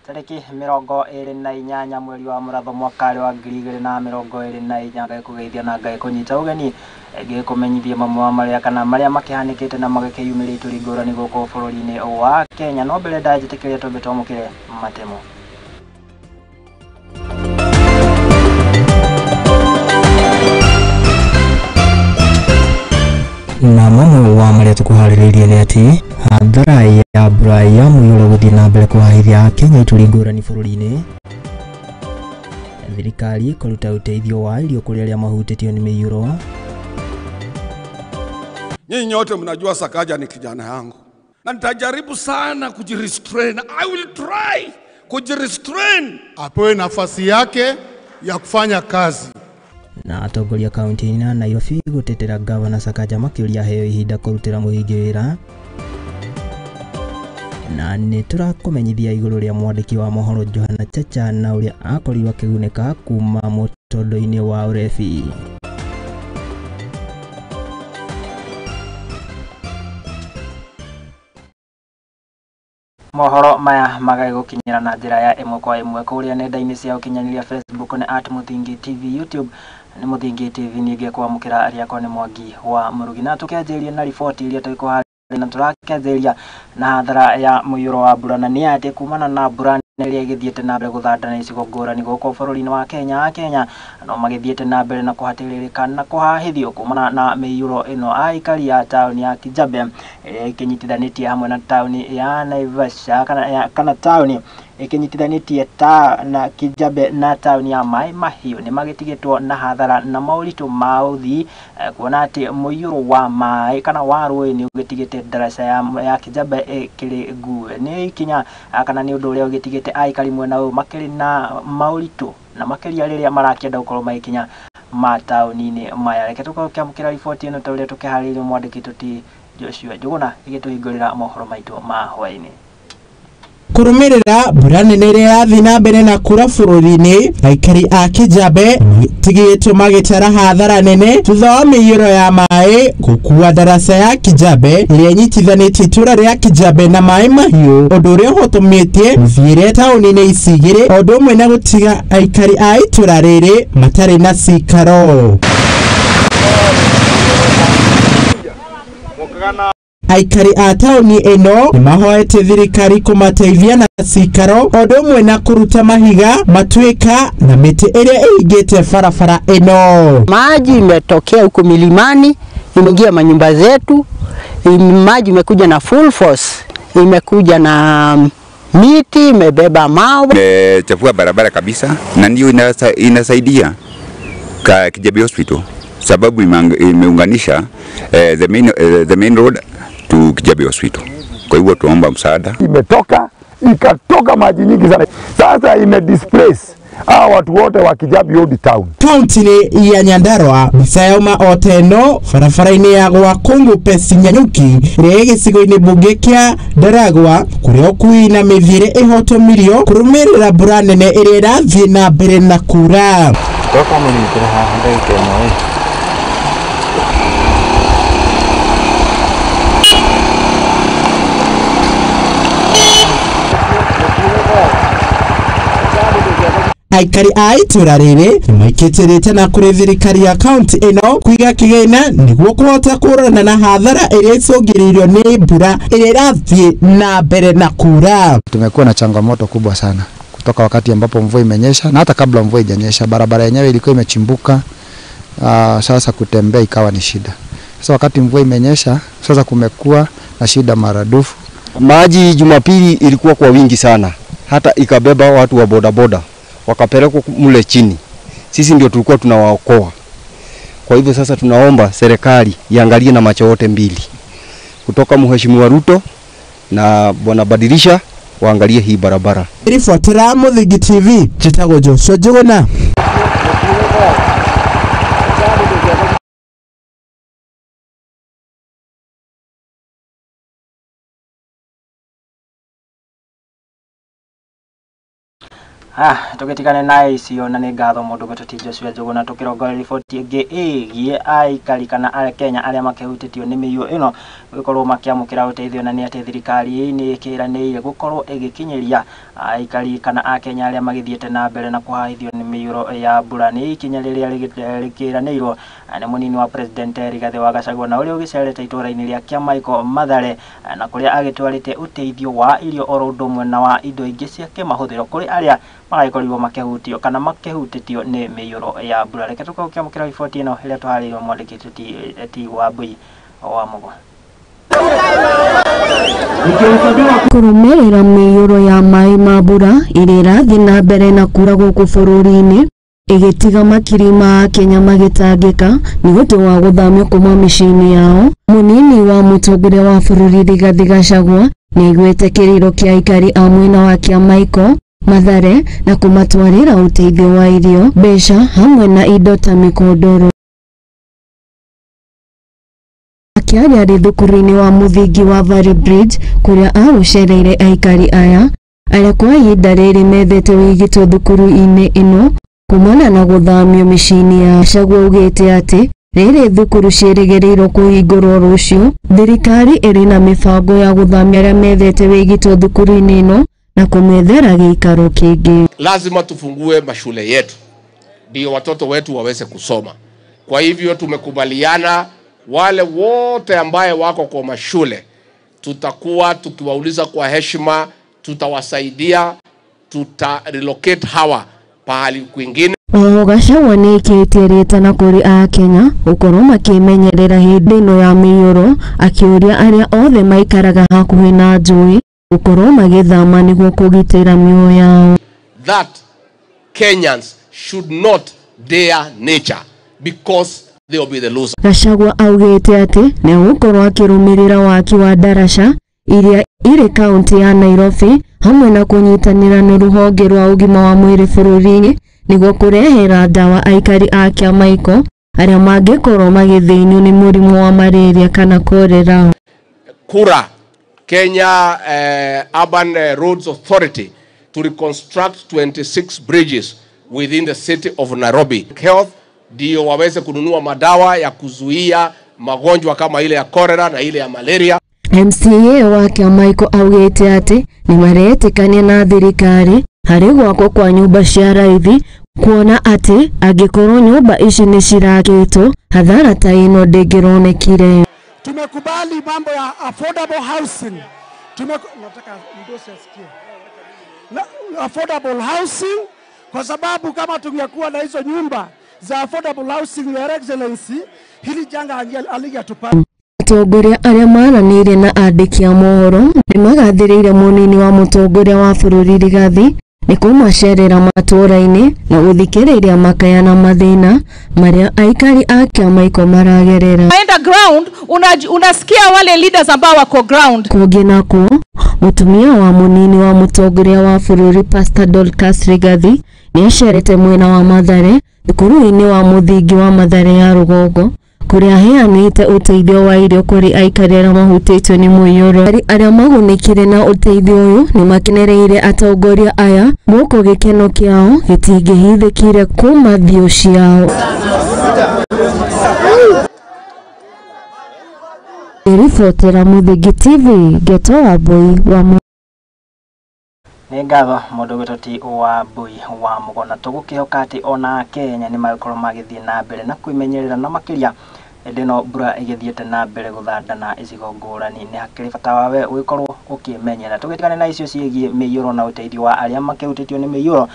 tariki 28 mweri wa Mũratho mwaka wa 2024 ngai kugeithia na ngai kunyita ugeni ngikumenyithia mamwe wa maria kana maria makihanikite na magakiyumirite ngũrani gũkũ bũrũri-inĩ wa Kenya. No mbere ndajitikiria tumbe twamũkire matemo. Na mamwe wa maria tukuharĩrĩirie nĩ atĩ hathara ya mbura ya mũiyũro gũthiĩ na mbere kũhahithia Kenya ituri ngũrani bũrũri-inĩ. Thirikari kũruta ũteithio wa irio kũrĩ arĩa mahutĩtio nĩ mĩiyũro. Nyinyi nyote mnajua Sakaja ni kijana yangu na nitajaribu sana kujirestrain. I will try kujirestrain, apewe nafasi yake ya kufanya kazi. Na atongoria kaunti na Nairobi gutetera gavana Sakaja makĩũria heo ihinda kũrutĩra mũhĩngi wĩra. Na nĩ tũrakũmenyithia igũrũ rĩa mwandĩki wa mohoro Johana Chacha na ũrĩa akorirwo akĩgunĩka kuma mũtondo-inĩ wa ũrebi. Mohoro maya magagũkinyĩra na njĩra ya ĩmwe kwa ĩmwe kũrĩa nenda-inĩ cia ũkinyanĩria Facebook na @Muthingi TV, YouTube nĩ Muthingi TV. Ningĩ kwamũkĩra rĩakwa nĩ Mwangi wa Mũrugi, na tũkĩanjĩrĩria na riboti iria tũkũharĩrĩria na tũrakĩanjĩrĩria na hathara ya mũiyũro wa mbura. Na nĩ atĩ kumana na mbura ĩrĩa ĩgĩthiĩte na mbere gũthandana icigo ngũrani gũkũ bũrũri-inĩ wa Kenya no magĩthiĩte na mbere na kũhatĩrĩrĩka na kũhahithio kumana na mĩiyũro ĩno. Aikari ya taũni ya Kijabe ĩrĩa ĩkĩnyitithanĩtie hamwe na taũni ya Naivasha kana taũni ĩkĩnyitithanĩtie na Kijabe na taũni ya Mai Mahiũ nĩ magĩtigĩtwo na hathara na maũritũ ma ũthii, kuona atĩ mũiyũro wa maĩ kana wa rũĩ nĩ ũgĩtigĩte ndaraca ya Kijabe ĩkĩrĩ ngue. Nĩ ikinya kana nĩ ũndũ ũrĩa ũgĩtigĩte aikari mwena ũyũ makĩrĩ na maũritũ na makĩria rĩrĩa marakĩenda gũkorwo magĩkinya mataũni-inĩ maya. Reke tũkĩamũkĩra riboti ĩno ta ũrĩa tũkĩharĩirie mwandĩki tuti Joshua Njuguna ĩgĩtũhingũrĩra mohoro maitũ ma hwaĩ-inĩ. Kurumirira mbura nene ĩrĩa ĩrathiĩ na mbere na kura bũrũri-inĩ, aikari a Kijabe tigĩtwo magĩtara hathara nene thutha wa mĩiyũro ya maĩ gũkua ndaraca ya Kijabe ĩrĩa ĩnyitithanĩtie itũra rĩa Kijabe na Mai Mahiũ, ũndũ ũrĩa ũhotomĩtie mũthiĩre taũni-inĩ ici igĩrĩ o ũndũ ũmwe na gũtiga aikari a itũra rĩrĩ matarĩ na cikaro. Aikari a taũni ĩno nĩ mahoete thirikari kũmateithia na cikaro o ũndũ ũmwe na kũruta mahiga, matuĩka na mĩtĩ ĩrĩa ĩhingĩte barabara ĩno. Maji imetokea huko milimani, imeingia manyumba zetu. Maji imekuja na full force, imekuja na miti, imebeba mawe, chafua barabara kabisa, na ndio inasaidia ka Kijabe Hospital sababu imeunganisha the main road to Kijabe Hospital. Kwa hivyo tuomba msaada. Ikatoka maji nyingi sana. Sasa displace hawa watu wote wa Kijabe Old Town. Kaunti-inĩ ya Nyandarua mbica yauma o teno barabara-inĩ ya gwa Kũngũ Pesi Nyanyuki ĩrĩa gĩcigo-inĩ mbunge kĩa Ndaragwa kũrĩa ũkui na mĩthiĩre ĩhotomirio kũrũmĩrĩra mbura nene ĩrĩa ĩrathiĩ na mbere na kura. Aikari a itũra rĩrĩ nĩmaikĩtĩrĩte na kũrĩ thirikari ya kaunti ĩno kũiga kĩgĩna nĩguo kũhota kũrana na hathara ĩrĩa ĩcũngĩrĩirio nĩ mbura ĩrĩa ĩrathiĩ na mbere na kura. Tumekuwa na changamoto kubwa sana kutoka wakati ambapo mvua imenyesha na hata kabla mvua haijanyesha. Barabara yenyewe ilikuwa imechimbuka, sasa kutembea ikawa ni shida. Sasa wakati mvua imenyesha, sasa kumekuwa na shida maradufu. Maji Jumapili ilikuwa kwa wingi sana, hata ikabeba watu wa bodaboda wakapelekwa mule chini. Sisi ndio tulikuwa tunawaokoa. Kwa hivyo sasa tunaomba serikali iangalie na macho yote mbili, kutoka Mheshimiwa Ruto na Bwana Badilisha waangalie hii barabara. Rifuatira Muthingi TV, njĩtagwo Joshua Njuguna. Tugetikane na icio na nĩ ngatho mũndũ gũtũti Joshua Njogu na tũkĩrongora riboti ĩngĩ ĩgiĩ aikari kana arĩa Kenya arĩa makĩhutĩtio nĩ mĩiyũro ĩno gũkorwo makĩamũkĩra ũteithio, na nĩ atĩ thirikari nĩ ĩkĩranĩire gũkorwo ĩgĩkinyĩria aikari kana Akenya arĩa magĩthiĩte na mbere na kũhahithio nĩ mĩiyũro ya mbura. Nĩ ikinya rĩrĩa rĩkĩranĩirwo nĩ mũnini wa President Rigathĩ wa Gachagua na ũrĩa ũgĩcerete itũũra-inĩ rĩa Kĩamaiko Mathare, na kũrĩa agĩtwarĩte ũteithio wa irio oro ũndũ ũmwe na wa indo ingĩ cia kĩmahũthĩro kũrĩ arĩa maragĩkorirwo makĩhutio kana makĩhutĩtio nĩ mĩiyũro ya mbura. Reke tũkĩamũkĩra riboti ĩno ĩrĩa tũharĩirio mwandĩki ti Wambui wa Mũgo. Kũrũmĩrĩra mĩiyũro ya maĩ ma mbura ĩrĩa ĩrathiĩ na mbere na kura gũkũ bũrũri-inĩ ĩgĩtiga makiri ma Kenya magĩtangĩka nĩ ũndũ wa gũthamio kuma mĩciĩ-inĩ yao, mũnini wa mũtongoria wa bũrũri Rigathĩ Gachagua nĩ aiguĩte kĩrĩro kĩa aikari a mwena wa Kĩamaiko Mathare na kũmatwarĩra ũteithio wa irio, mbeca hamwe na indo ta mĩkondoro. Akĩaria arĩ thukuru-inĩ wa mũthingi wa Valley Bridge kũrĩa agũcereire aikari aya arĩa kwa ihinda rĩrĩ methete ũrigitwo thukuru-inĩ ĩno kumana na gũthamio mĩciĩ-inĩ ya Gachagua augĩte atĩ rĩrĩ thukuru ciĩrĩgĩrĩirwo kũhingũrwo rũciũ, thirikari ĩrĩ na mĩbango ya gũthamia arĩa methete ũrigitwo thukuru-inĩ ĩno na kumethera gĩikaro kĩngĩ. Lazima tufungue mashule yetu ndio watoto wetu waweze kusoma. Kwa hivyo tumekubaliana wale wote ambaye wako kwa mashule tutakuwa tukiwauliza kwa heshima, tutawasaidia, relocate hawa pahali kwingine. Gachagua nĩ ĩkĩrĩtana kũrĩ Akenya gũkorwo makĩmenyerera hĩndĩ ĩno ya mĩiyũro, akĩũria arĩa othe maikaraga hakuhĩ na njũĩ gũkorwo magĩthama nĩguo kũgitĩra mĩoyo yao. That Kenyans should not dare nature because they will be the loser. Gachagua augĩte atĩ nĩ gũkorwo akĩrũmĩrĩra waki wa ndaraca iria irĩ kaunti ya Nairobi hamwe na kũnyitanĩra na rũhonge rwa ũgima wa mwĩrĩ bũrũri-inĩ nĩguo kũrehera ndawa aikari a Kĩamaiko arĩa mangĩkorwo magĩthĩnio nĩ mũrimũ wa malaria kana cholera. KURA, Kenya Urban Roads Authority, to reconstruct 26 bridges within the city of Nairobi. Health ndio waweze kununua madawa ya kuzuia magonjwa kama ile ya cholera na ile ya malaria. MCA wa Kĩamaiko augĩte atĩ nĩ maretĩkania na thirikari harĩ gwakwo kwa nyũmba cia raithi, kuona atĩ angĩkorwo nyũmba ici nĩ cirakĩtwo hathara ta ĩno ndĩngĩronekire. Tumekubali mambo ya affordable housing. Nataka mdosi asikie. Affordable housing kwa sababu kama tungekuwa na hizo nyumba za affordable housing, Your Excellency, hili janga alingetupata. Atongoria arĩa maranĩire na andĩki a mohoro nĩ magathĩrĩire mũnini wa mũtongoria wa bũrũri Rigathĩ nĩ kũmacerera matũũra-inĩ na gũthikĩrĩria makaya na mathĩna marĩa aikari a Kĩamaiko maragerera. Aenda ground, unasikia wale leaders ambao wako ground. Kũngĩ nakuo mũtumia wa mũnini wa mũtongoria wa bũrũri Pastor Dorcas Rigathĩ nĩ acerete mwena wa Mathare thukuru-inĩ wa mũthingi wa Mathare ya rũgongo kũrĩa aheanĩte ũteithio wa irio kũrĩ aikari arĩa mahutĩtio nĩ mũiyũro. Arĩa magunĩkire na ũteithio ũyũ nĩ makenereire atongoria aya gũkũ gĩkeno kĩao gĩtingĩhithĩkire kuma thiũ ciao. Ribotera Mũthingi TV, Geto Wambui wa Mũgo. Nĩ ngatho mũndũ gũtũti Wambui wa Mũgo, na tũgũkĩhoka atĩ ona Kenya nĩ magĩkorwo magĩthiĩ na mbere na kwĩmenyerera na makĩria hĩndĩ ĩno mbura ĩgĩthiĩte na mbere gũthandana icigo ngũrani. Nĩ hakĩrĩ bata wawe gũgĩkorwo ũkĩmenyera. Tũgĩtigane na icio ciĩgiĩ mĩiyũro na ũteithio wa arĩa makĩhutĩtio nĩ mĩiyũro,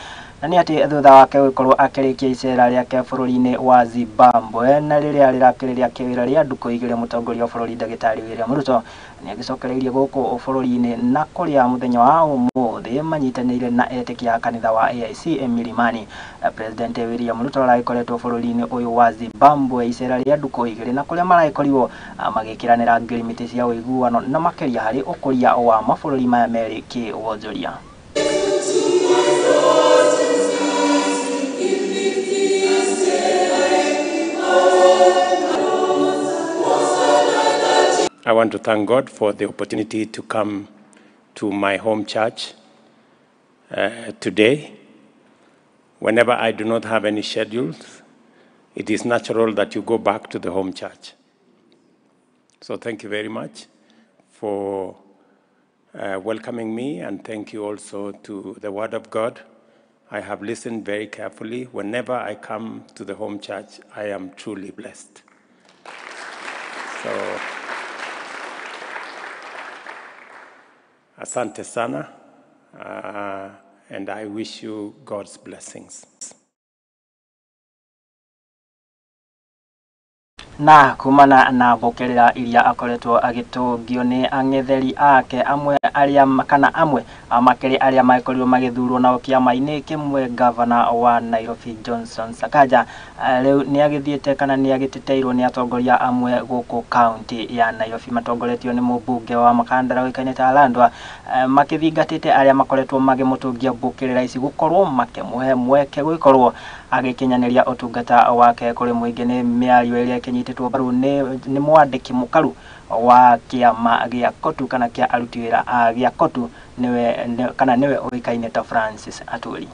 na nĩ atĩ thutha wake gũgĩkorwo akĩrĩkia icera rĩake bũrũri-inĩ wa Zimbabwe na rĩrĩa rĩrakĩrĩria kĩwĩra rĩa ndukũ igĩrĩ mũtongoria wa bũrũri Ndagĩtarĩ William Ruto nĩ agĩcokereirie gũkũ bũrũri-inĩ na kũrĩa mũthenya wa ũmũthĩ manyitanĩire na etĩkia a kanitha wa AIC Milimani. President William Ruto aragĩkoretwo bũrũri-inĩ ũyũ wa Zimbabwe icera rĩa ndukũ igĩrĩ na kũrĩa maragĩkorirwo magĩkĩranĩra ngirimiti cia ũiguano na makĩria harĩ ũkũria wa mabũrũri maya merĩ kĩwonjoria. I want to thank God for the opportunity to come to my home church today whenever I do not have any schedules, it is natural that you go back to the home church. So thank you very much for welcoming me, and thank you also to the Word of God. I have listened very carefully. Whenever I come to the home church, I am truly blessed. So, asante sana, and I wish you God's blessings. Na kumana na bokerera iria akoretwo agitungio ni ang'etheri ake amwe aria kana amwe amakeri aria maikorirwo magithurwo na kiama-ini kimwe governor wa Nairobi Johnson Sakaja leo ni agithiete kana ni agiteteirwo ni atongoria amwe guku county ya Nairobi matongoretio ni mubunge wa Makandara wikaine ta Landwa makithingatite aria makoretwo magimutungia bokerera ici gukorwo makemuhe mweke gukorwo agikinyaniria utungata wake kuri muingi ni miario iria kinyitetwo baru ni mwandiki mukaru wa kiama gia Kotu kana kia aruti wira gia Kotu niwe oikaine ta Francis Aturi.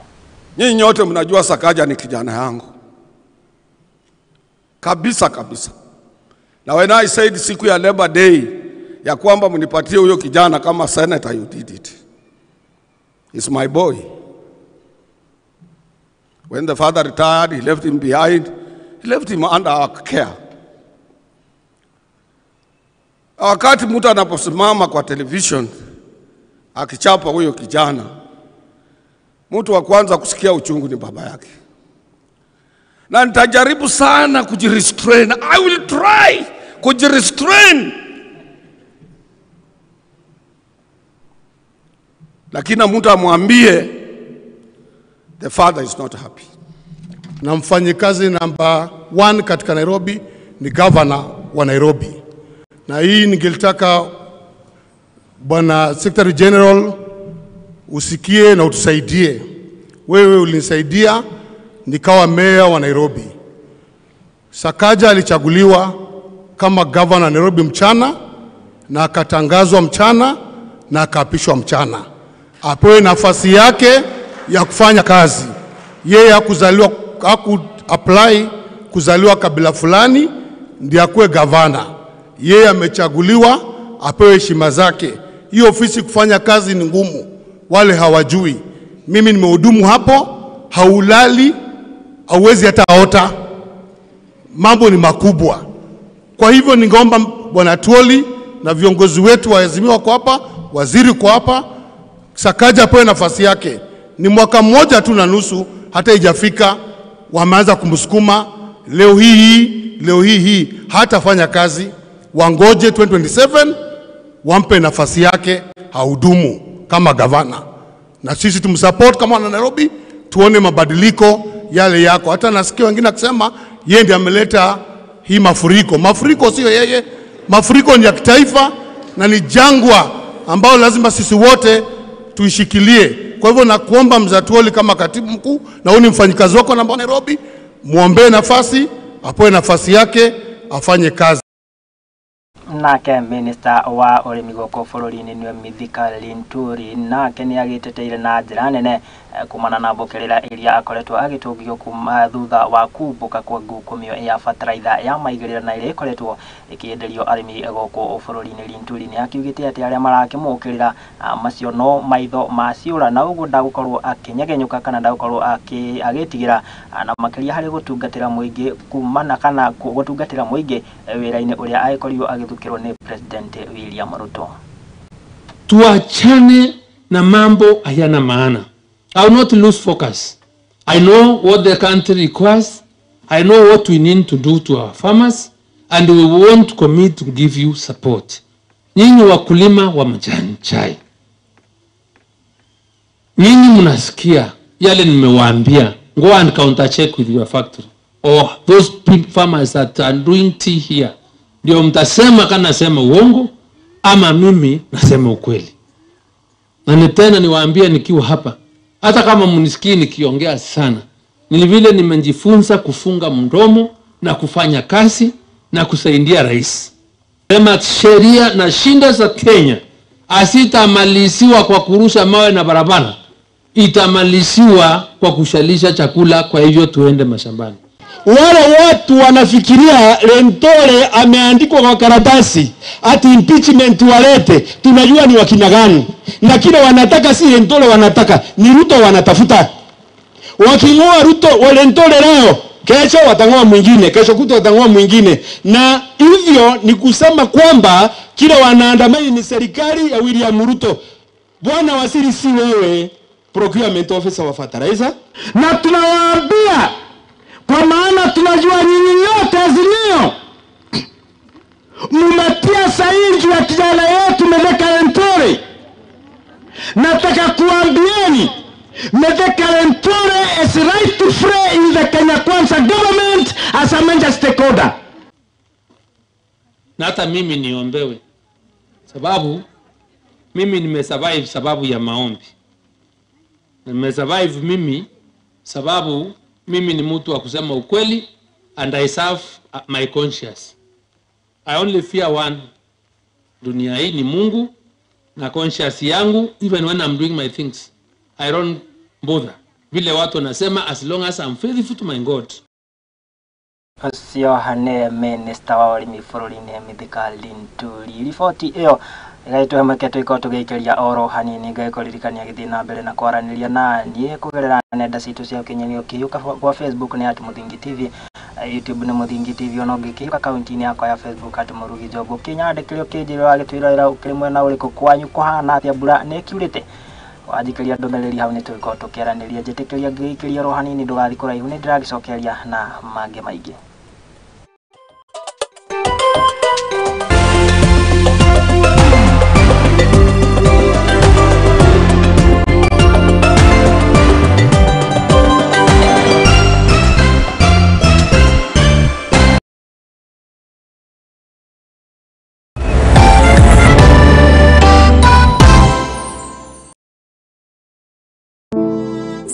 Nyinyi nyote mnajua Sakaja ni kijana yangu kabisa kabisa, na when I said siku ya Labor Day ya kwamba mnipatie huyo kijana kama senator, you did it. He's my boy. When the father retired, he left him behind. He left him under our care. Wakati mtu anaposimama kwa television akichapa huyo kijana, mtu wa kwanza kusikia uchungu ni baba yake. Na nitajaribu sana kujirestrain. I will try kujirestrain. Lakini mtu amwambie the father is not happy. Na mfanyikazi namba 1 katika Nairobi ni governor wa Nairobi. Na hii ningelitaka Bwana Secretary General usikie na utusaidie. Wewe ulinisaidia nikawa mayor wa Nairobi. Sakaja alichaguliwa kama governor Nairobi mchana na akatangazwa mchana na akaapishwa mchana. Apewe nafasi yake ya kufanya kazi. Yeye haku-apply kuzaliwa kabila fulani ndiye akuwe gavana. Yeye amechaguliwa, apewe heshima zake. Hiyo ofisi kufanya kazi ni ngumu, wale hawajui. Mimi nimehudumu hapo, haulali, hauwezi hata ota. Mambo ni makubwa. Kwa hivyo ningeomba Bwana Tuoli na viongozi wetu wa Azimio wako hapa, waziri kwa hapa, Sakaja apewe nafasi yake. Ni mwaka mmoja tu na nusu, hata ijafika, wameanza kumsukuma. Leo hii hatafanya kazi. Wangoje 2027 wampe nafasi yake haudumu kama gavana. Na sisi tumsupport kama wana Nairobi, tuone mabadiliko yale yako. Hata nasikia wengine akisema yeye ndiye ameleta hii mafuriko. Mafuriko sio yeye. Mafuriko ni ya kitaifa na ni jangwa ambao lazima sisi wote tuishikilie. Kwa hivyo nakuomba Mzatuoli kama katibu mkuu na huyu ni mfanyikazi wako namba Nairobi, muombe nafasi, apoe nafasi yake, afanye kazi. Nake minister wa urimi goko bururi-ini niwe Mithika Linturi nake ni agiteteire na njira nene kumana na bokerera iria akoretwo agitungio kuma thutha wa kumbuka kwa ngukumio ya fertilizer ya maigirira na iria ikoretwo ikienderio arimi goko bururi-ini. Linturi ni akiugite ati aria marakimukirira macio no maitho maciura na uguo ndagukorwo akinyegenyuka kana ndagukorwo agitigira na makiria hari gutungatira muingi kumana kana gutungatira muingi wira-ini uria aikorirwo agithukirwo ni President William Ruto. Tuachane na mambo hayana maana. I will not lose focus. I know what the country requires. I know what we need to do to our farmers, and we want commit to give you support. Nyinyi wakulima wa majani chai, nyinyi mnasikia yale nimewaambia. Go and counter check with your factory or those farmers that are doing tea here. Ndio mtasema kana nasema uongo ama mimi nasema ukweli. Na tena niwaambia nikiwa hapa, hata kama mnisikii nikiongea sana, ni vile nimejifunza kufunga mdomo na kufanya kazi na kusaidia rais. Sema sheria na shinda za Kenya asitamaliziwa kwa kurusha mawe na barabara. itamaliziwa kwa kushalisha chakula. Kwa hivyo tuende mashambani. Wale watu wanafikiria Lentore ameandikwa kwa karatasi ati impeachment walete, tunajua ni wakina gani, na kile wanataka si Lentore, wanataka ni Ruto wanatafuta. Waking'oa Ruto wa Lentore leo, kesho watang'oa mwingine, kesho kutwa watang'oa mwingine, na hivyo ni kusema kwamba kile wanaandamana ni serikali ya William Ruto. Bwana Wasiri, si wewe procurement officer wa fertilizer, na tunawaambia kwa maana tunajua nyinyi nyote Azimio mmetia sahihi ya kijana yetu Mithika Lentore. Nataka kuambieni Mithika Lentore is right to free in the Kenya Kwanza government as a major stakeholder. Na hata mimi niombewe, sababu mimi nimesurvive sababu ya maombi. Nimesurvive mimi sababu mimi ni mtu wa kusema ukweli, and I serve my conscience. I only fear one. Dunia hii ni Mungu na conscience yangu. Even when I'm doing my things, I don't bother. Vile watu wanasema, as long as I'm faithful to my God. Sio hane minister wa urimi bũrũri-inĩ Mithika Linturi. Riboti ĩyo igaitwo maketo ikotugeikeria oro hanini ngaikoririkania gĩthiĩ na mbere na kwaranĩria na niĩ kũgerera nenda citũ cia ũkinyanĩria ũkĩhiũka kwa Facebook nĩ @Muthingi TV, YouTube nĩ Muthingi TV, ona ũngĩkĩhiũka akaunti-inĩ yakwa ya Facebook @Mũrugi Njogu. Ũkĩnyandĩkĩre ũkĩnjĩra wagĩtwĩra ũkĩrĩ mwena ũrĩkũ kwanyu kũhana atĩa, mbura nĩ kiurĩte. Wajikĩria ndũmĩrĩri hau nĩ tũgĩkorwo tũkĩaranĩria. Njĩtĩkĩria ngĩgĩikĩria oro hanini ndũgathiĩ kũraihu, nĩ ndĩragĩcokeria na mangĩ maingĩ.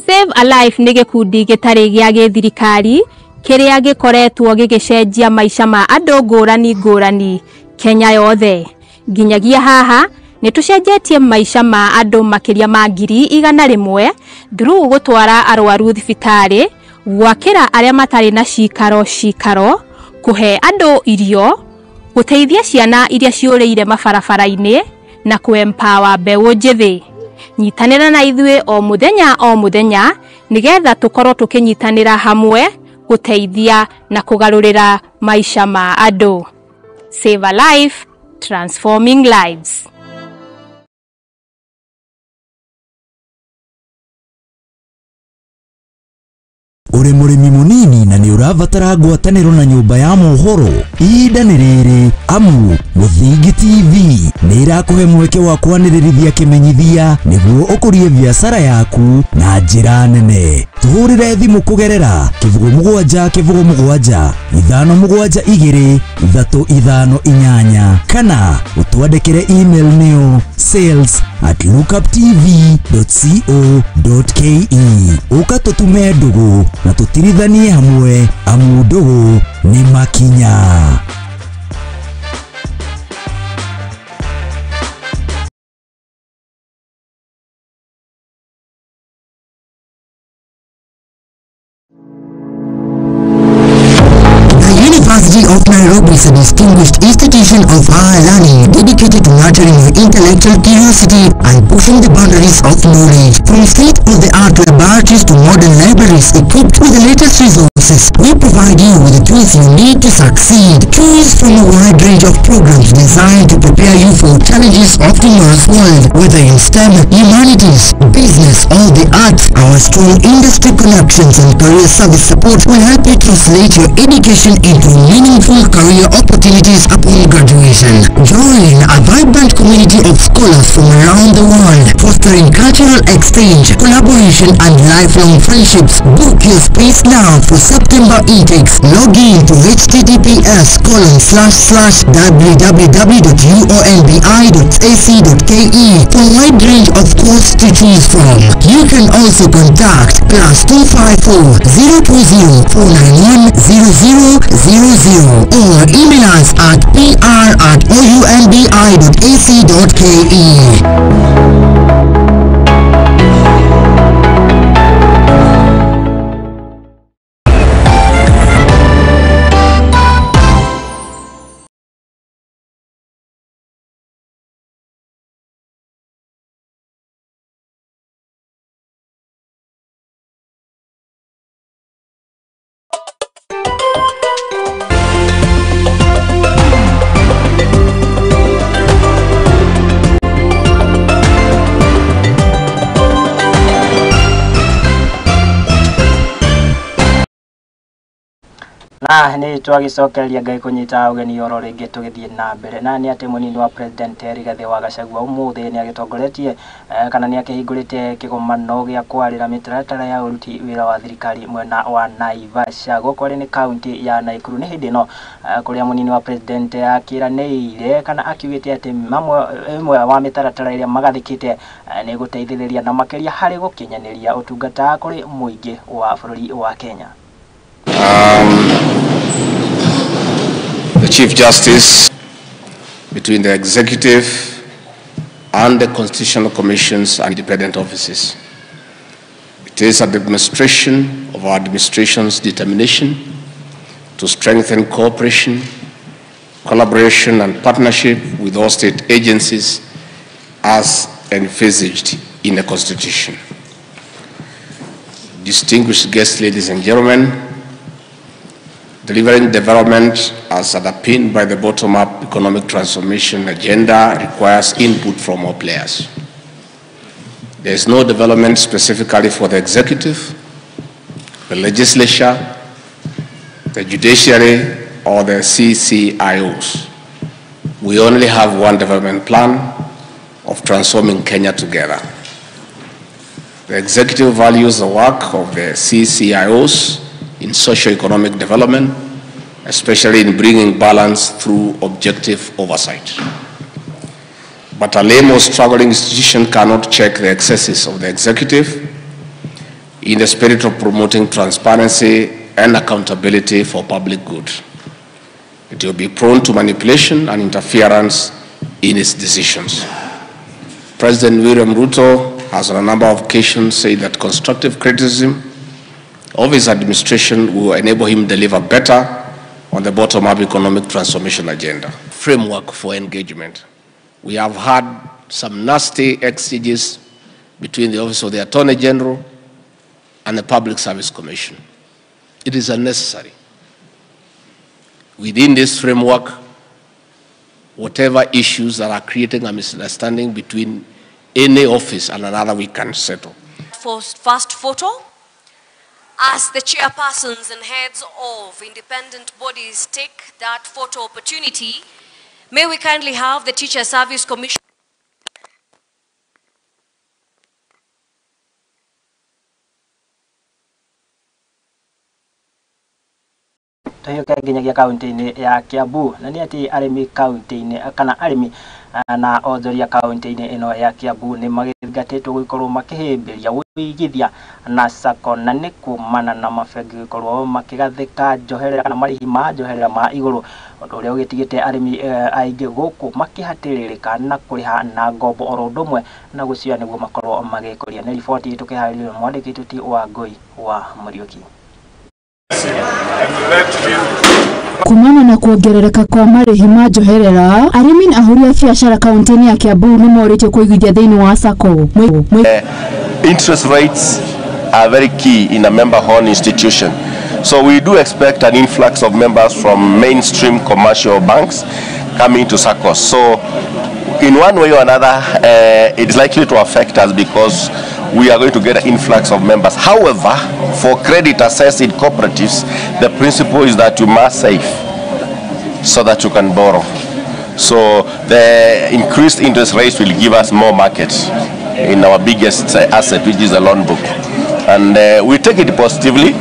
Save a Life nĩ gĩkundi gĩtarĩ gĩa gĩthirikari kĩrĩa gĩkoretwo gĩgĩcenjia maica ma andũ ngũrani ngũrani Kenya yothe. Nginyagia haha nĩ tũcenjetie maica ma andũ makĩria ma 100,000 through gũtwara arwaru thibitarĩ, gwakĩra arĩa matarĩ na cikaro, kũhe andũ irio, gũteithia ciana iria ciũrĩire mabarabara-inĩ na kũ-empower mbeũ njĩthĩ. Nyitanĩra na ithuĩ o mũthenya nĩgetha tũkorwo tũkĩnyitanĩra hamwe gũteithia na kũgarũrĩra maica ma andũ. Save a Life, transforming lives. Uri murimi munini na ni urabatara ngwatanĩro na nyũmba ya mohoro, ihinda nĩ rĩrĩ, amu Muthingi TV nĩ ĩrakũhe mweke wa kwanĩrĩrithia kĩmenyithia nĩguo ũkũrie biacara yaku na njĩra nene. Tuhũrĩre thimũ kũgerera 0777 572 358 kana ũtwandĩkĩre email nĩyo sales@lookuptv.co.ke. Ũka tũtume ndũgũ na tũtirithanie hamwe, amu ndũgũ nĩ makinya. University of Nairobi is a distinguished institution of higher learning dedicated to nurturing your intellectual curiosity and pushing the boundaries of knowledge. From state-of-the-art laboratories to modern libraries equipped with the latest resources, we provide you with the tools you need to succeed. Choose from a wide range of programs designed to prepare you for challenges of tomorrow's world. Whether in STEM, humanities, business, or the arts, our strong industry connections and career service support will help you translate your education into meaningful career opportunities upon graduation. Join a vibrant community of scholars from around the world, fostering cultural exchange, collaboration, and lifelong friendships. Book your space now for September intakes. Log in to https://www.uonbi.ac.ke for a wide range of courses to choose from. You can also contact +254 020 491 0000 or email us at pr@ounbi.ac.ke. Na ni twagicokereria ngai kunyita ugeni yoro ringi tugithie na mbere na ni ati munini wa president Rigathi wa Gachagua umuthi ni agitongoretie kana ni akihingurite kigomano gia kwarira mitaratara ya uruti wira wa thirikari mwena wa Naivasha gukore ni county ya Naikuru ni hindi no kuria munini wa president akiraneire kana akiugite ati imwe wa mitaratara iria magathikite ni guteithiriria na makeria hari gukinyaniria utungata kuri muingi wa bururi wa Kenya. The Chief Justice between the executive and the constitutional commissions and independent offices. It is a demonstration of our administration's determination to strengthen cooperation, collaboration and partnership with all state agencies as envisaged in the Constitution. Distinguished guests, ladies and gentlemen, delivering development as underpinned by the bottom-up economic transformation agenda requires input from all players. There is no development specifically for the executive, the legislature, the judiciary, or the CCIOs. We only have one development plan of transforming Kenya together. The executive values the work of the CCIOs in socio-economic development, especially in bringing balance through objective oversight. But a lame or struggling institution cannot check the excesses of the executive in the spirit of promoting transparency and accountability for public good. It will be prone to manipulation and interference in its decisions. President William Ruto has on a number of occasions said that constructive criticism of his administration will enable him deliver better on the bottom-up economic transformation agenda. Framework for engagement. We have had some nasty exchanges between the Office of the Attorney General and the Public Service Commission. It is unnecessary. Within this framework, whatever issues that are creating a misunderstanding between any office and another, we can settle. First photo. As the chairpersons and heads of independent bodies take that photo opportunity, may we kindly have the Teacher Service Commission. Tuhiuke nginyagia kaunti-ini ya Kiambu na ni ati arimi kaunti-ini kana arimi na onjoria kaunti-ini ino ya Kiambu ni magigatitwo gukorwo makihimbiria wigithia na sako na ni kumana na mabengi gukorwo makigathika njoherera kana marihi ma njoherera ma iguru undu uria ugitigite arimi aingi guku makihatiririka na kuriha na ngombo oro ndumwe na gucia niguo makorwo magikuria. Ni riboti tukiharĩrĩrio mwandĩki tuti wa Ngoi wa Muriuki. Kumana na kuongerereka kwa marihi ma njoherera, arimi na ahuri a biacara kaunti-ini ya Kiambu ni morĩtio kũigithia thĩinĩ wa sacco. Interest rates are very key in a member-owned institution. So we do expect an influx of members from mainstream commercial banks coming to SACCOs. So in one way or another, it's likely to affect us because we are going to get an influx of members. However, for credit assessed in cooperatives, the principle is that you must save so that you can borrow. So the increased interest rates will give us more market in our biggest asset, which is the loan book. And we take it positively.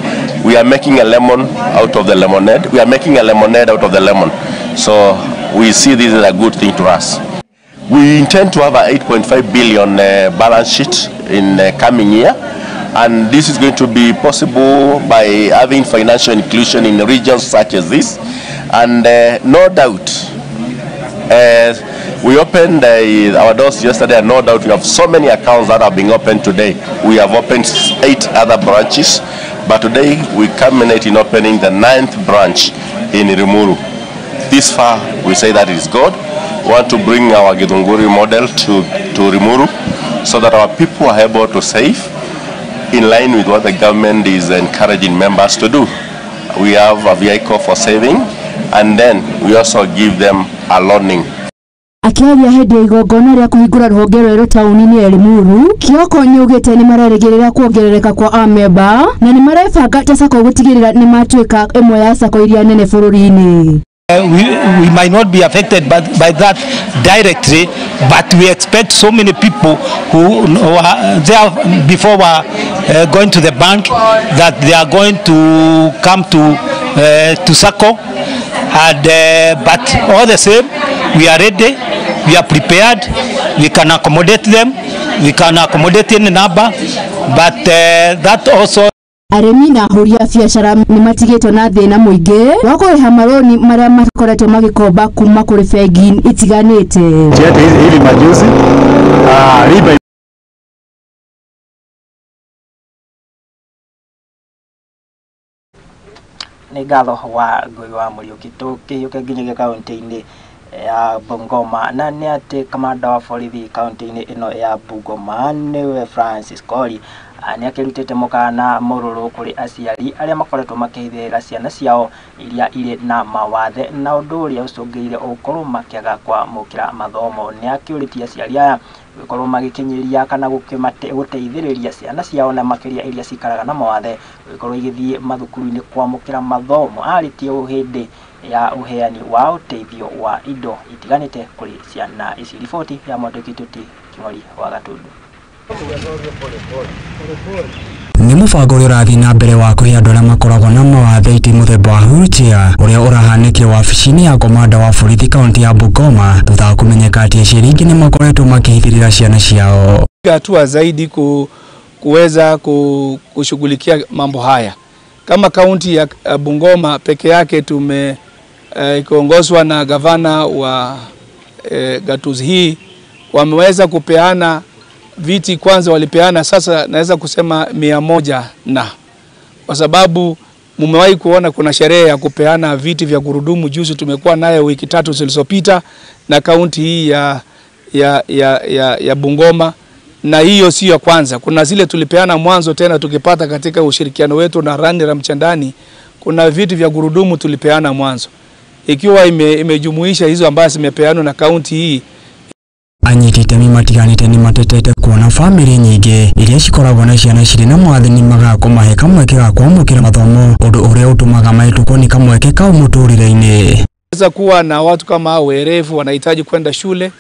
We are making a lemon out of the lemonade. We are making a lemonade out of the lemon. So we see this as a good thing to us. We intend to have a 8.5 billion balance sheet in coming year, and this is going to be possible by having financial inclusion in regions such as this. And no doubt, we opened our doors yesterday, and no doubt we have so many accounts that are being opened today. We have opened 8 other branches, but today we culminate in opening the 9th branch in Rimuru. This far, we say that it is good. We want to bring our Githunguri model to Rimuru so that our people are able to save in line with what the government is encouraging members to do. We have a vehicle for saving, and then we also give them a loaning. Akiaria hindi ya igongona ria kuhingura ruhonge rweru tauni-ini ya Limuru, Kioko niugite ni marerigirira kuongerereka kwa amemba na ni marebanga ta SACCO gutigirira ni matuika imwe ya SACCO iria nene bururi-ini. We might not be affected by that directly, but we expect so many people who are there before going to the bank that they are going to come to SACCO, and but all the same, we are ready, we are prepared, we can accommodate them, we can accommodate any number, but that also aremi na ahuri a biacara ni matigitwo na thina muingi wa kuriha maroni maria makoretwo magikomba kuma kuri bengi itiganite. Hili majuzi riba ni ngatho wa Ngui wa Muriuki tukiuke nginya kaunti-ini ya Bungoma na ni ati kamanda wa borithi kaunti-ini ino ya Bungoma niwe Francis Kori ni akirutite mukana mururu kuri aciari aria makoretwo makihithira ciana ciao iria iri na mawathe na undu uria ucungiire ukorwo makiaga kwa mukira mathomo. Ni akiuritie aciari aya gukorwo magikinyiria kana guteithiriria ciana ciao na makiria iria cikaraga na mawathe gukorwo igithie mathukuru-ini kwa mukira mathomo. Aritie uhindi ya uheani wa uteithio wa indo itiganite kuri ciana ici. Riboti ya mwandiki Tuti King'ori wa Gatundu. Ni mubango uria urathi na mbere wa kuhe andu aria makoragwo na mawathe iti muthemba wa wheelchair uria urahanĩkire wabici-ini ya komanda wa borithi kaunti ya Bungoma thutha wa kumenyeka ati aciari aingĩ ni makoretwo makihithirira ciana ciao. Hatua zaidi kuweza kushughulikia mambo haya. Kama kaunti ya Bungoma peke yake ikiongozwa na gavana wa gatuzi hii wameweza kupeana viti. Kwanza walipeana, sasa naweza kusema 100 na kwa sababu mumewahi kuona kuna sherehe ya kupeana viti vya gurudumu juzi tumekuwa nayo wiki 3 zilizopita na kaunti hii ya Bungoma, na hiyo sio ya kwanza. Kuna zile tulipeana mwanzo tena tukipata katika ushirikiano wetu na Rani Ramchandani, kuna viti vya gurudumu tulipeana mwanzo, ikiwa imejumuisha hizo ambazo zimepeanwa na kaunti hii. Anyitite matiganite ni matetete kuona family nyingi iria cikoragwo na ciana cirĩ na mawathe ni magakumahe kamweke ga kwamũkĩra mathomo, ũndũ ũrĩa ũtũmaga mahĩtũkwo ni kamweke ka mũtũrĩre-inĩ. Naweza kuwa na watu kama werevu wanahitaji kwenda shule.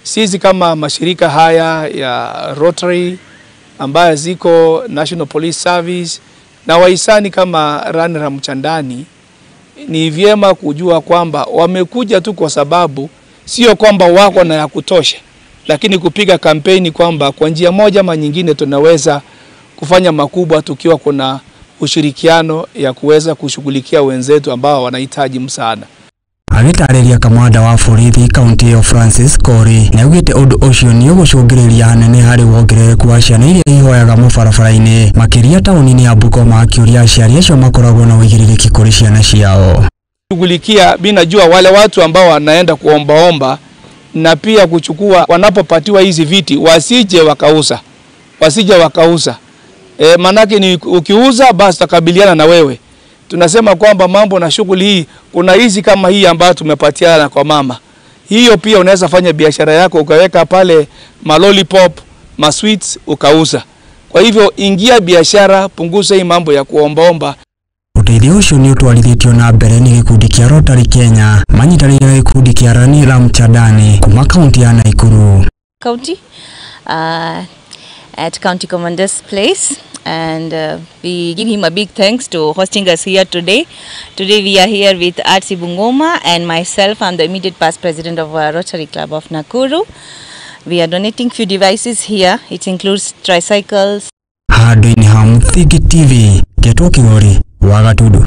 Sisi kama mashirika haya ya Rotary ambayo ziko National Police Service na wahisani kama Rani Ramchandani, ni vyema kujua kwamba wamekuja tu kwa sababu sio kwamba wako na ya kutosha, lakini kupiga kampeni kwamba kwa njia moja ama nyingine tunaweza kufanya makubwa tukiwa kuna ushirikiano ya kuweza kushughulikia wenzetu ambao wanahitaji msaada. Agĩtarĩria kamanda wa borithi kaunti ya Francis Kori naugĩte ũndũ ũcio nĩ ũgũcũngĩrĩria hanene harĩ wongerereku wa ciana iria ihoyaga mũbarabara-inĩ makĩria taũni-inĩ ya Bungoma, akĩũria aciari acio makoragwo na ũigĩrĩrĩki kũrĩ ciana ciao. Shughulikia binajua wale watu ambao wanaenda kuombaomba na pia kuchukua wanapopatiwa hizi viti wasije wakauza. Manake ni ukiuza basi takabiliana na wewe. Tunasema kwamba mambo na shughuli hii kuna hizi kama hii ambayo tumepatiana kwa mama. Hiyo pia unaweza fanya biashara yako ukaweka pale malolipop, masweets ukauza. Kwa hivyo ingia biashara, punguza hii mambo ya kuombaomba. Uteithio ucio ni utwarithitio na mbere ni gikundi kia Rotary Kenya manyitanĩire gikundi kia Rani Ramchandani kuma kaunti ya Nakuru. County at County Commander's Place, and we give him a big thanks to hosting us here today. Today we are here with RC Bungoma and myself. I'm the immediate past president of Rotary Club of Nakuru. We are donating few devices here. It includes tricycles. Handũ-inĩ ha Mũthingi TV, Getwo King'ori wa Gatundu.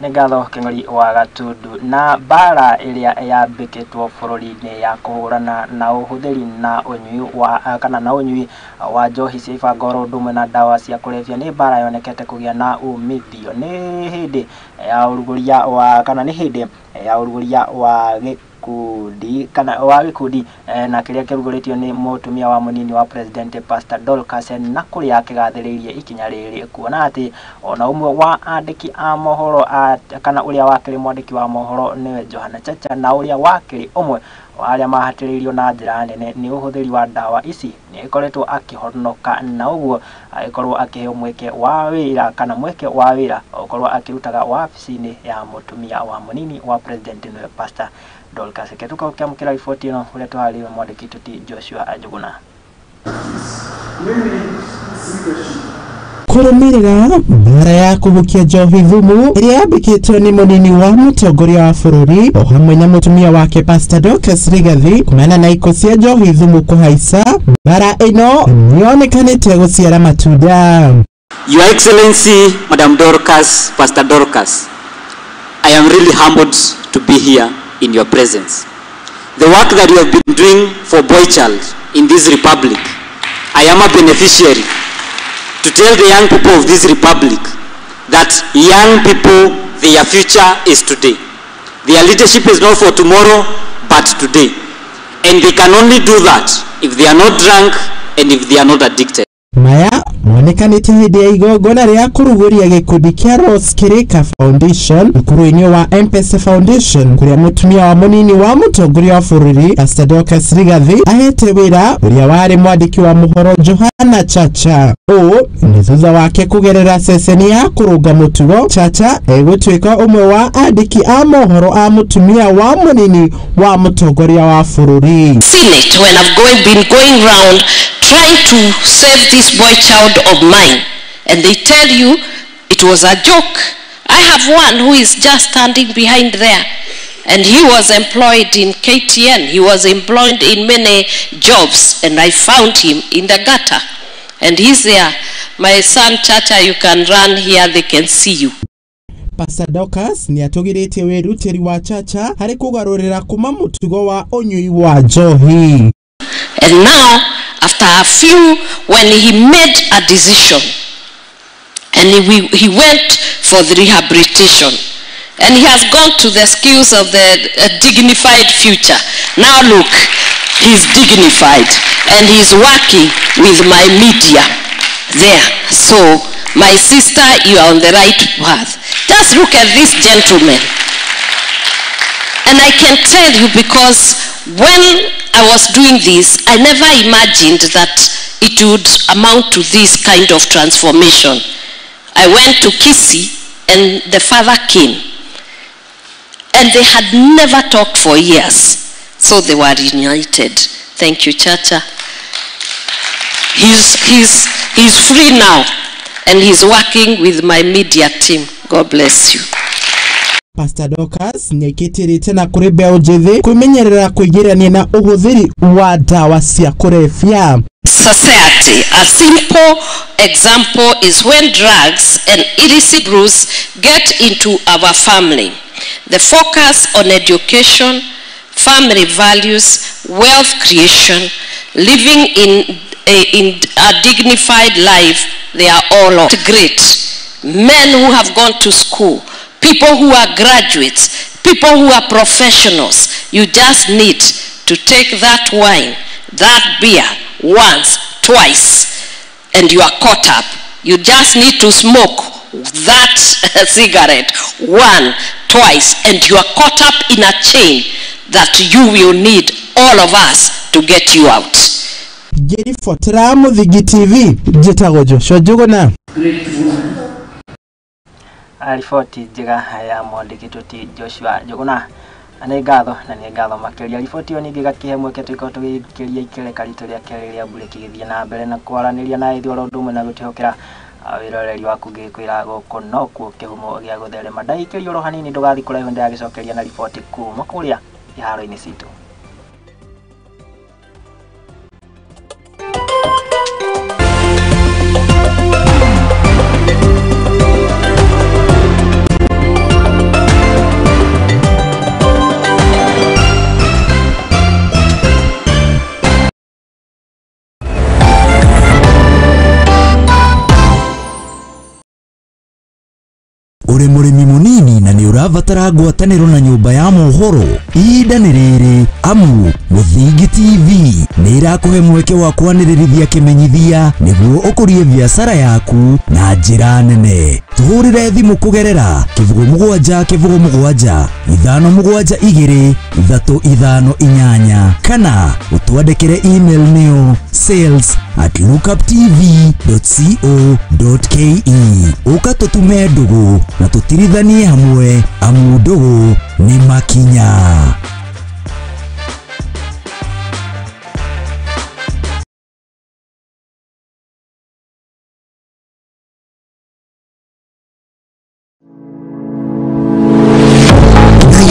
Nĩ ngatho King'ori wa Gatundu. Na mbara iria yambĩkĩtwo bũrũri-inĩ ya kũhũrana na ũhũthĩri na ũnyui wa njohi cia ibango ũndũ ũmwe na ndawa cia kũrebia nĩ mbara yonekete kũgĩa na umithio. Nĩ hĩndĩ ya ũrugũria wa gikundi kana wa gikundi na kiria kirugoretio ni mutumia wa munini wa president Pastor Dorcas na kuria akigathiririe ikinya riri kuona ati ona umwe wa andiki a mohoro kana uria wakiri mwandiki wa mohoro niwe Johana Chacha na uria wakiri umwe waria mahatiririo na njira nene ni uhuthiri wa dawa ici ni ikoretwo akihonoka na uguo aikorwo akiheo mweke wa wira kana mweke wa wira ukorwo akirutaga wabici-ini ya mutumia wa munini wa president niwe Pastor Dorcas. Ketuka ukiamukira ripoti ino uria twariwe mwandiki tuti Joshua Njuguna. Kurumirira mbara ya kubukia njohi thumu iria yambikitwo ni munini wa mutongoria wa bururi o hamwe na mutumia wake Pastor Dorcas Rigathi kumana na iko cia njohi thumu kuhaica mbara ino nionekanite guciara matunda. Your Excellency Madam Dorcas, Pastor Dorcas, I am really humbled to be here in your presence. The work that you have been doing for Boy Child in this republic, I am a beneficiary to tell the young people of this republic that young people, their future is today. Their leadership is not for tomorrow, but today. And they can only do that if they are not drunk and if they are not addicted. Maya monekanite hindi ya igongona ria kuruguria gikundi kia Rose Kirika Foundation ukuru-ini wa M-Pesa Foundation kuria mutumia wa munini wa mutongoria wa bururi Pastor Dorcas Rigathi ahete wira uria wari mwandiki wa muhoro Johana Chacha. Ni thutha wake kugerera ceceni ya kurunga mutugo. Chacha egutwika umwe wa andiki a mohoro a mutumia wa munini wa mutongoria wa bururi. Senate when I've been going round trying to save this boy child of mine, and they tell you it was a joke. I have one who is just standing behind there, and he was employed in KTN. He was employed in many jobs, and I found him in the gutter, and he's there. My son Chacha, you can run here, they can see you. Pastor Dorcas ni atugiritie wirutiri wa Chacha hari kugarurira kuma mutugo wa onyui wa njohi. And now, after a few, when he made a decision, and he went for the rehabilitation, and he has gone to the skills of the dignified future. Now look, he's dignified, and he's working with my media there. So, my sister, you are on the right path. Just look at this gentleman. And I can tell you, because when I was doing this, I never imagined that it would amount to this kind of transformation. I went to Kisii and the father came, and they had never talked for years, so they were reunited. Thank you, Chacha. He's free now, and he's working with my media team. God bless you. Pastor Dorcas nyekitirite na kuri beũ njithi kwimenyerera kuigirania na uhuthiri wa dawa cia kurefia. Society, a simple example is when drugs and illicit brews get into our family. The focus on education, family values, wealth creation, living in a dignified life, they are all great. Men who have gone to school, people who are graduates, people who are professionals, you just need to take that wine, that beer, once, twice, and you are caught up. You just need to smoke that cigarette one, twice, and you are caught up in a chain that you will need all of us to get you out. Geri Fotera Muthigi TV, Jitago Joshua Njuguna. Ripoti njega ya mwandiki tuti Joshua Njuguna. Nĩ ngatho makĩria. Riboti ĩyo ningĩ gakihe mweke tũikao tũgĩkĩria ikereka ritũ rĩa kerĩ rĩa mbura kĩgĩthiĩ na mbere na kwaranĩria na ithuĩ ũndũ ũmwe na gũtihokera wĩroreri waku ngĩkwĩra gũkũ nokuo kĩhumo gĩa gũtherema. Ndaikĩria oro hanini ndũgathiĩ kũraihu ndagĩcokeria na riboti kuma kũrĩa iharo-inĩ citũ. Uri murimi munini na ni urabatara urabatara ngwatanĩro na nyũmba ya mohoro ihinda nĩ rĩrĩ amu Mũthingi TV nĩ irakũhe mweke wa kwanĩrĩrithia kĩmenyithia nĩguo ũkũrie biacara yaku na njĩra nene. Tũhũrĩre thimũ kũgerera 0777 572 358 kana ũtwandĩkĩre email nĩyo sales@lookuptv.co.ke. Ũka tũtume ndũgũ na tũtirithanie hamwe amu ndũgũ nĩ makinya.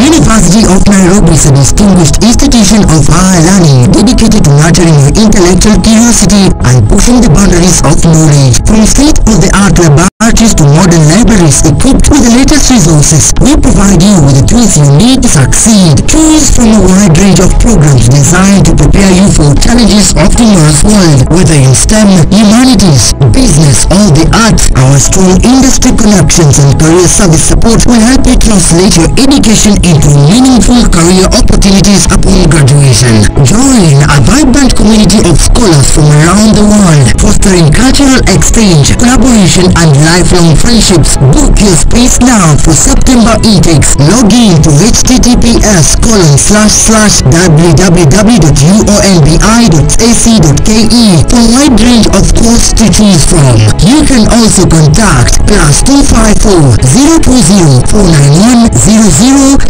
University of Nairobi is a distinguished institution of higher learning dedicated to nurturing your intellectual curiosity and pushing the boundaries of knowledge. From state-of-the-art laboratories to modern libraries equipped with the latest resources, we provide you with the tools you need to succeed. Choose from a wide range of programs designed to prepare you for challenges of tomorrow's world. Whether in STEM, humanities, business, or the arts, our strong industry connections and career service support will help you translate your education into meaningful career opportunities upon graduation. Join a vibrant community of scholars from around the world, fostering cultural exchange, collaboration, and lifelong friendships. Book your space now for September intakes. Log in to https://www.uonbi.ac.ke for a wide range of courses to choose from. You can also contact +254 020 491 0000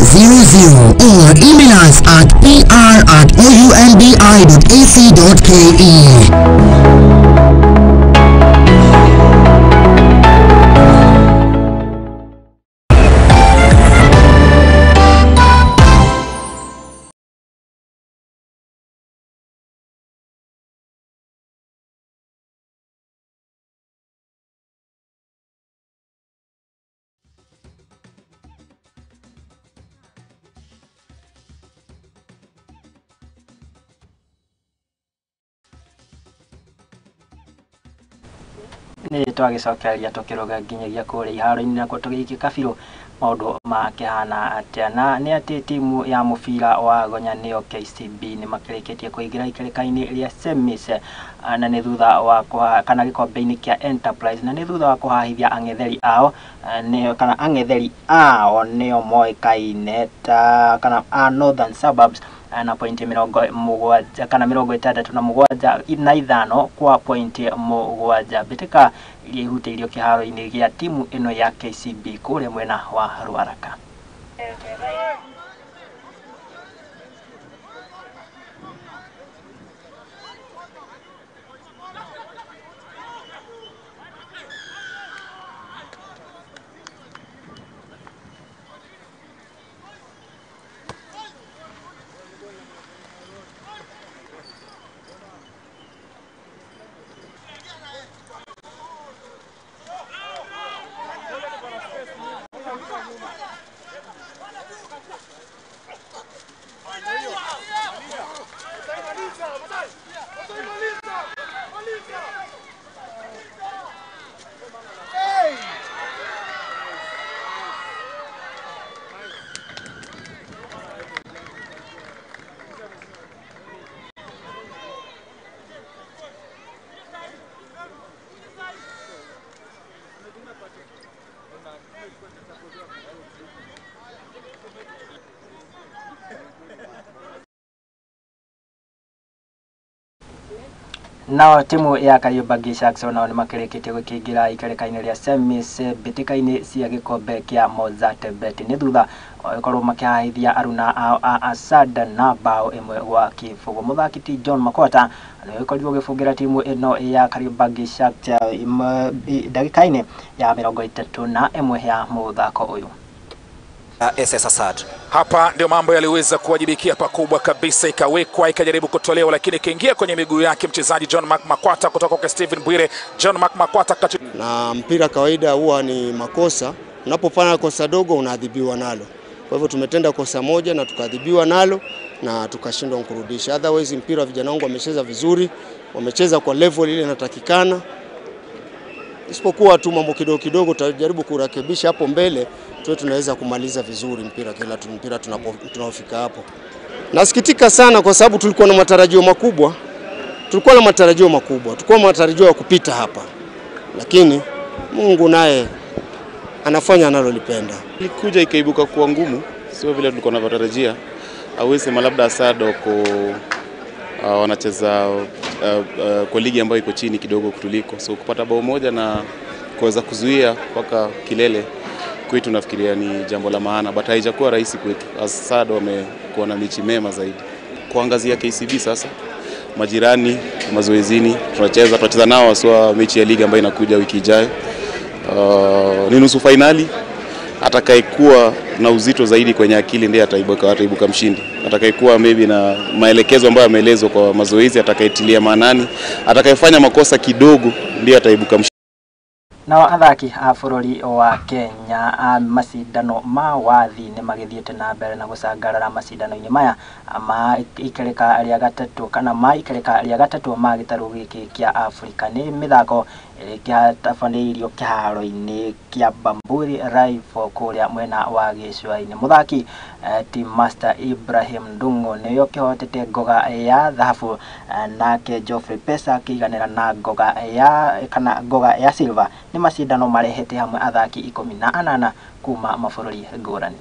or email us at pr@ounbi.ac.ke. Nĩ twagicokereria tukiruga nginyagia kũrĩa iharo-inĩ na tũgĩikia kabirũ maũndũ makĩhana atĩa. Na nĩ atĩ timu ya mũbira wa Gonya nĩyo KCB nĩ makĩrĩkĩtie kũingĩra ikereka-inĩ rĩa semis na nĩ thutha wa kana gĩkombe-inĩ kĩa Enterprise, na nĩ thutha wa kũhahithia ang'etheri ao kana ang'etheri ao nĩo moĩkaine ta kana a Northern Suburbs na pointi 70 kana 67 kwa pointi 7. Mbĩtĩka iria ihutĩirio kĩharo-inĩ gĩa timu ĩno ya KCB kũrĩa mwena wa Ruaraka. Nao timu ya Kariobangi Sharks nao nĩ makĩrĩkĩtie gũkĩingĩra ikereka-inĩ rĩa semis mbĩtĩka-inĩ cia gĩkombe kĩa Mozart Bet nĩ thutha gũkorwo makĩhahithia aruna ao a Asada na bao ĩmwe gwa kĩbũgũ. Mũthaki ti John Makota nĩ gũkorirwo gĩbũngĩra timu ĩno ya Kariobangi Sharks ndagĩka-inĩ ya 31 ya mũthako ũyũ. SS Asad. Hapa ndio mambo yaliweza kuwajibikia pakubwa kabisa, ikawekwa ikajaribu kutolewa, lakini kaingia kwenye miguu yake mchezaji John Makwata kutoka kwa Steven Bwire. John Makwata na mpira kawaida huwa ni makosa, unapofanya kosa dogo unaadhibiwa nalo. Kwa hivyo tumetenda kosa moja na tukadhibiwa nalo na tukashindwa kurudisha. Otherwise mpira wa vijana wangu wamecheza vizuri, wamecheza kwa level ile inatakikana. isipokuwa tu mambo kidogo kidogo tutajaribu kurekebisha hapo mbele, tuwe tunaweza kumaliza vizuri mpira tunapofika hapo. Nasikitika sana kwa sababu tulikuwa na matarajio makubwa. Tulikuwa na matarajio ya kupita hapa. Lakini Mungu naye anafanya analolipenda. Ilikuja ikaibuka kuwa ngumu, sio vile tulikuwa tunatarajia. Hawezi sema labda Asad wanacheza kwa ligi ambayo iko chini kidogo kutuliko. So kupata bao moja na kuweza kuzuia mpaka kilele kwetu nafikiria ni jambo la maana, but haijakuwa rahisi kwetu. Asad wamekuwa na mechi mema zaidi. Kuangazia KCB sasa, majirani, mazoezini, tunacheza nao haswa mechi ya ligi ambayo inakuja wiki ijayo. Ni nusu finali. Atakayekuwa na uzito zaidi kwenye akili ndiye ataibuka mshindi. Atakayekuwa maybe na maelekezo ambayo ameelezwa kwa mazoezi, atakayetilia maanani, atakayefanya makosa kidogo ndiye ataibuka mshindi. Na athaki a bururi wa Kenya macindano ma wathi ni magithiete na mbere na gucangarara macindano-ini maya ma ikereka ria gatatu kana ma ikereka ria gatatu ma gitaru giki kia Afrika. Ni mithako kia tabanĩirio kĩharo-inĩ kia Bamburi Rifle kuria mwena wa gĩcũa-inĩ. Muthaki Team Master Ibrahim Ndung'u niyo kĩhotete ngoga ya thahabu, nake Geoffrey Pesa akĩiganĩra na ngoga ya silver. Ni macindano marehete hamwe athaki 18 kuma mabũrũri ngũrani.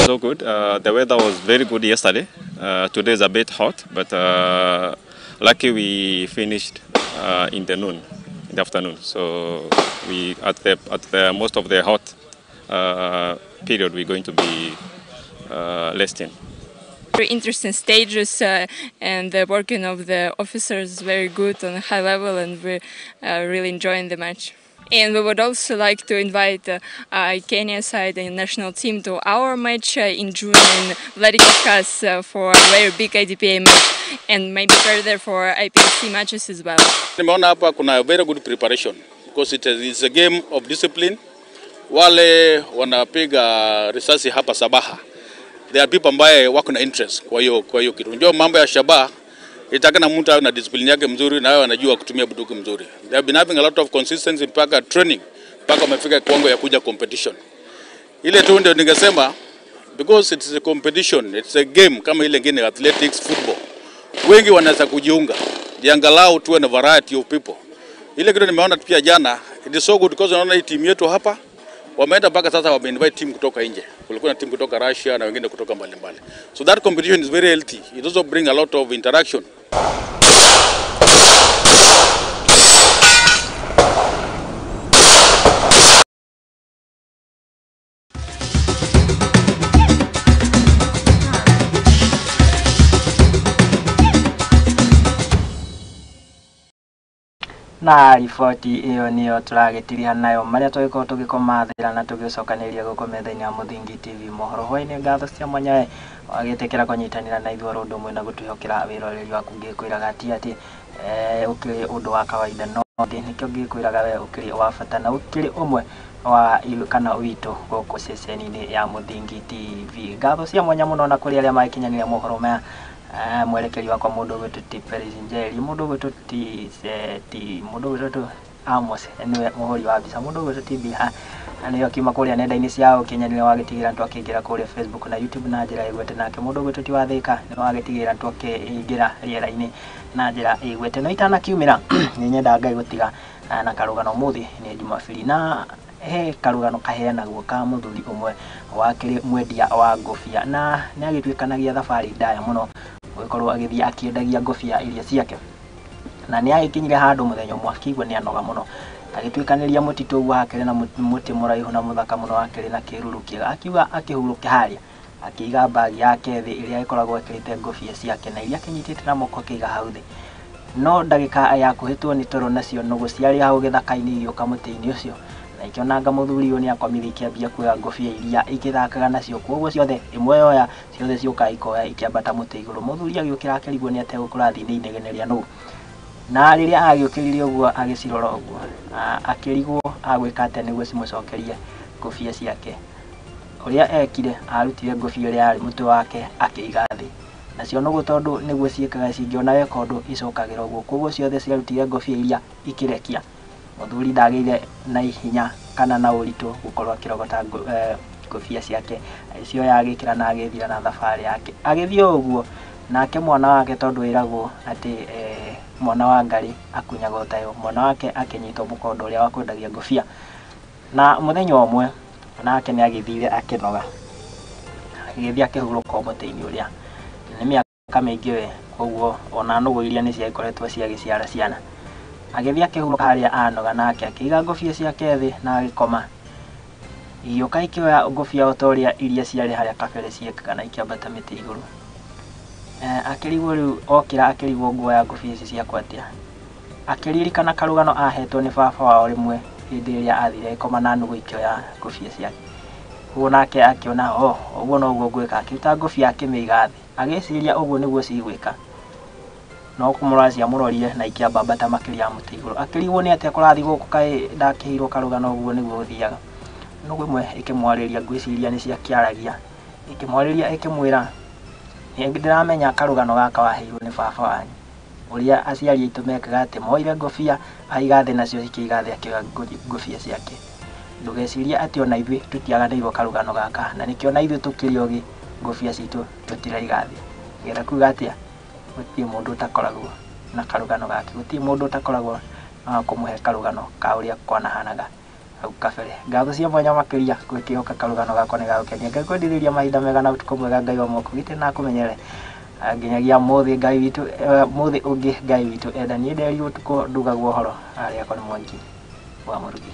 So good. The weather was very good yesterday. Today is a bit hot, but lucky we finished in the afternoon. So we at the most of the hot period we're going to be resting. Very interesting stages, and the working of the officers is very good on a high level, and we're really enjoying the match. And we would also like to invite Kenya side and national team to our match in June in Vladikavkaz for a very big IDPA match, and maybe further for IPC matches as well. Nimeona hapa kuna very good preparation because it's a game of discipline. Wale wanapiga risasi hapa Sabaha, there are people ambaye wako na interest kwa hiyo kitu. Ndio mambo ya shabaha itakana mtu awe na discipline yake mzuri na awe anajua kutumia bunduki mzuri. They have been having a lot of consistency mpaka training mpaka wamefika kiwango ya kuja competition. Ile tu ndio ningesema, because it's a competition, it's a game kama ile nyingine athletics, football. Wengi wanaweza kujiunga. Jiangalau tuwe na variety of people. Ile kitu nimeona pia jana, it is so good because unaona hii timu yetu hapa wameenda mpaka sasa wameinvite team kutoka nje. Kulikuwa na team kutoka Russia na wengine kutoka mbalimbali. So that competition is very healthy. It also bring a lot of interaction. Na riboti iyo niyo turagetiria nayo maria twiko tugikomathira na tugicokanĩria guku metha-inĩ ya Muthingi TV mohoro hwainĩ. Ngatho cia mwanya wagitikira kunyitanira na ithuĩ ũndũ ũmwe na gũtwĩhokera wĩroreri waku. Ngĩkwĩraga ti atĩ ũkĩrĩ ũndũ wa kawaida, no nikĩo ngĩkwĩraga we ũkĩrĩ wa bata na ũkĩrĩ ũmwe wa kana witũ gũkũ ceceni-inĩ ya Muthingi TV. Ngatho cia mwanya mũno na kũrĩ arĩa magĩkinyanĩria mohoro maya. Mwelekeri wakwa mundu gwitu ti Peris Njeri, mundu gwitu ti Seti, mundu gwitu Amos niwe muhuri wa mbica, mundu gwitu ti Biha. Niyo kiuma kuria nenda-inĩ cia ũkinyanĩria wagĩtigĩra ntu akĩingĩra kuria Facebook na YouTube na njĩra ĩgwete, nake mundu gwitu ti Wathĩka nĩ wagĩtigĩra ntu akĩingĩra rĩera-inĩ na njĩra ĩgwete. No itanakiumĩra nĩ nyenda Ngai gũtiga na karũgano mũthĩ nĩ Jumabiri, na karũgano kaheanagwo ka mũthuri ũmwe wakĩrĩ mwendia wa ngũbia, na nĩ agĩtuĩkanagia thabarĩ ndaya mũno gũkorwo agĩthiĩ akĩendagia ngũbia iria ciake, na nĩ agĩkinyire handũ mũthenya ũmwe akĩigua nĩ anoga mũno, agĩtuĩkanĩria mũtitũ ũguo hakĩrĩ na mũtĩ mũraihu na mũthaka mũno wakĩrĩ na kĩruru kĩega. Akiuga akĩhurũka harĩa akĩiga bagi yake thĩ ĩrĩa ĩkoragwo ĩkĩrĩte ngũbia ciake na iria akĩnyitĩte na moko akĩiga hau thĩ. No ndagĩka ya kũhĩtwo nĩ toro nacio nũgũ ciarĩ hau gĩthaka-inĩ igĩũka mũtĩ-inĩ ũcio, na ikĩonanga mũthuri ũyũ nĩ akomire ikĩambia kuoya ngũbia iria igĩthakaga nacio, kuoguo ciothe ĩmwe yoya ciothe ciũka ikoya ikĩambata mũtĩ igũrũ. Mũthuri agĩũkĩra akĩrigwo nĩ ategũkũra thĩ-inĩ inegene rĩa nũgũ, na rĩrĩa agĩũkĩrire ũguo agĩcirora ũguo akĩrigwo agwĩka atĩa nĩguo cimũcokerie ngũbia ciake. uria ekire arutire ngobia ria ari mutwe wake akiiga thi nacio no gutondu niguo ciikaga cingiona weka undu icokagira uguo koguo ciothe ciarutire ngobia iria ikirekia muthuri ndagire na ihinya kana na uritu gukorwo akirogota ngobia ciake icio yagikira na agithira na thabari yake agithio uguo nake mwana wake tondu iragwo ati mwana wa ngari akunyaga utayo mwana wake akinyitwo mukondo uria wa kwendagia ngobia na muthenya umwe nake ni agithire akinoga agithia akihuruka muteini uria ni miaka mingi we koguo ona nugu iria ni ciakoretwo ciagiciara ciana agithia akihuruka haria anoga nake akiga ngobia ciake thi na agikoma iyoka ikioya ngobia otoria iria ciari haria kabere ciekaga na ikiambata miti iguru akirigwo riu okira akirigwo nguo ya ngobia ici ciakwa atia akiririkana karugano ahetwo ni baba wao rimwe hindi iria athire koma na nugu ikioya ngobia ciake uguo nake akiona uguo no uguo gwika akiruta ngobia akimiiga thi agiciria uguo niguo cigwika no kumuracia murorire na ikiambata makiria muti iguru akirigwo ni atia kurathi guku kai ndakihirwo karugano uguo niguo thiaga nugu imwe ikimwariria ngwiciria ni cia kiaragia ikimwariria ikimwira ndiramenya karugano gaka wahirwo ni baba wanyu uria aciari aitu mekaga ati moire ngobia aiga thi nacio cikiiga thi akioya ngobia ciake ndugeciria ati ona ithui tutiaganirwo karugano gaka na nikio na ithui tukiriogi ngobia citu tutiraiga thi gera kuga atia gutie mundu utakoragwo na karugano gake gutie mundu utakoragwo na kumuhe karugano ka uria kwanahanaga au kabere ngatho cia mwanya makiria gwikihoka karugano gako ni gagukenia ngakwendithĩria mahinda mega na utuko mwega Ngai wa moko gite na kumenyere nginyagia muthi Ngai witu muthi ungi Ngai witu endani nderi utuko ndugagwo horo aria ko ni Mwangi wa Murugi.